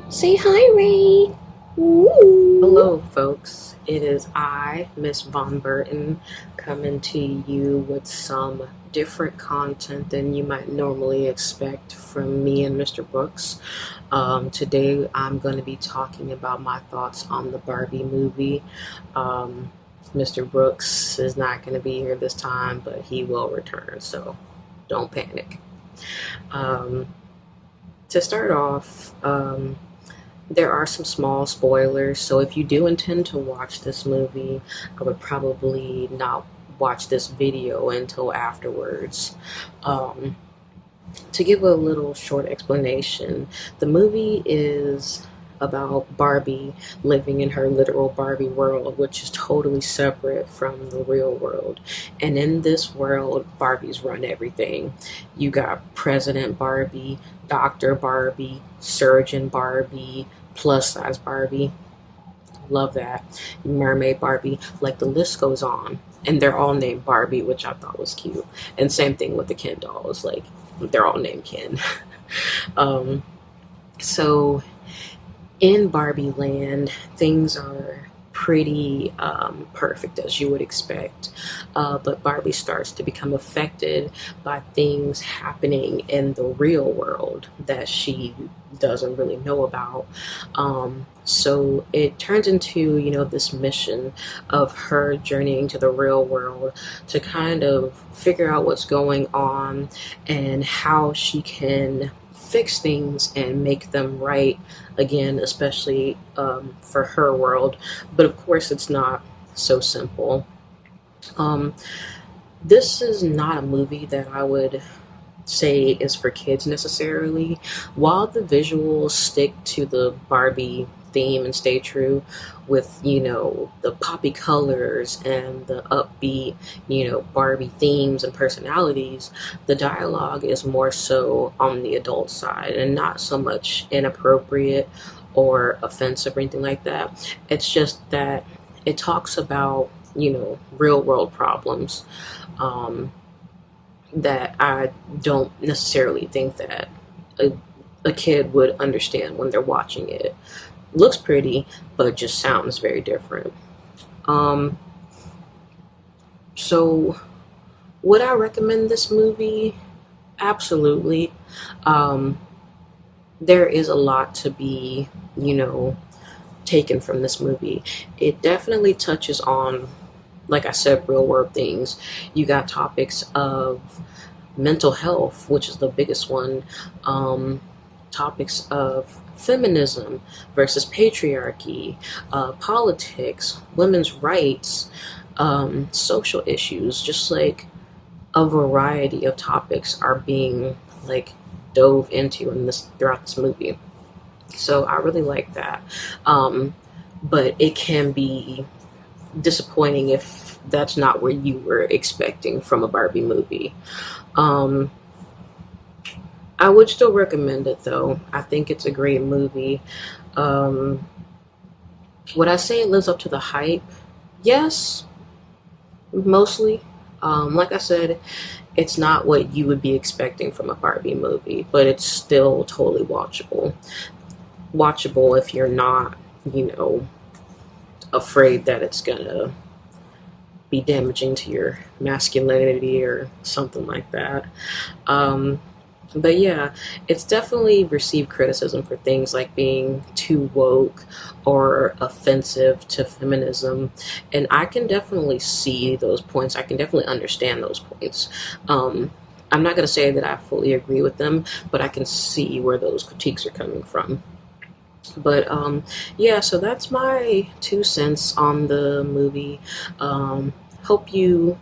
Say hi, Ray. Ooh. Hello, folks. It is I, Miss Von Burton, coming to you with some different content than you might normally expect from me and Mr. Brooks. Today, I'm going to be talking about my thoughts on the Barbie movie. Um, Mr. Brooks is not going to be here this time, but he will return, so don't panic. Um, to start off, there are some small spoilers, so if you do intend to watch this movie, I would probably not watch this video until afterwards. Um, to give a little short explanation, the movie is about Barbie living in her literal Barbie world, which is totally separate from the real world. And in this world, Barbies run everything. You got President Barbie, Dr. Barbie, Surgeon Barbie, plus size Barbie. Love that. Mermaid Barbie. Like the list goes on. And they're all named Barbie, which I thought was cute. And same thing with the Ken dolls. Like they're all named Ken. um, so in Barbie Land, things are pretty perfect as you would expect. But Barbie starts to become affected by things happening in the real world that she doesn't really know about. So it turns into, this mission of her journeying to the real world to kind of figure out what's going on and how she can fix things and make them right again, especially for her world. But of course, it's not so simple. Um, this is not a movie that I would say is for kids necessarily. While the visuals stick to the Barbie theme and stay true with, the poppy colors and the upbeat, Barbie themes and personalities, the dialogue is more so on the adult side and not so much inappropriate or offensive or anything like that. It's just that it talks about, real world problems. Um, that I don't necessarily think that a kid would understand when they're watching it. Looks pretty, but just sounds very different. Um, so, would I recommend this movie? Absolutely. Um, there is a lot to be, taken from this movie. It definitely touches on, like I said, real world things. You got topics of mental health, which is the biggest one, topics of feminism versus patriarchy, politics, women's rights, social issues, just like a variety of topics are being like dove into in this throughout this movie. So I really like that. But it can be disappointing if that's not what you were expecting from a Barbie movie. Um, I would still recommend it though. I think it's a great movie. Um, would I say it lives up to the hype? Yes, mostly. Like I said, it's not what you would be expecting from a Barbie movie, but it's still totally watchable. Watchable if you're not, afraid that it's gonna be damaging to your masculinity or something like that. Um, but yeah, it's definitely received criticism for things like being too woke or offensive to feminism. And I can definitely see those points. I can definitely understand those points. I'm not going to say that I fully agree with them, but I can see where those critiques are coming from. But yeah, so that's my 2 cents on the movie. Hope you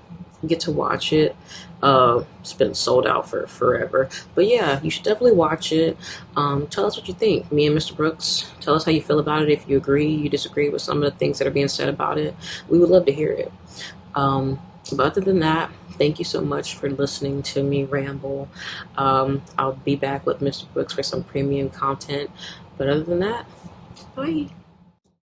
get to watch it. It's been sold out for forever. But yeah, you should definitely watch it. Tell us what you think. Me and Mr. Brooks, tell us how you feel about it. If you agree, you disagree with some of the things that are being said about it, we would love to hear it. But other than that, thank you so much for listening to me ramble. I'll be back with Mr. Brooks for some premium content. But other than that, bye.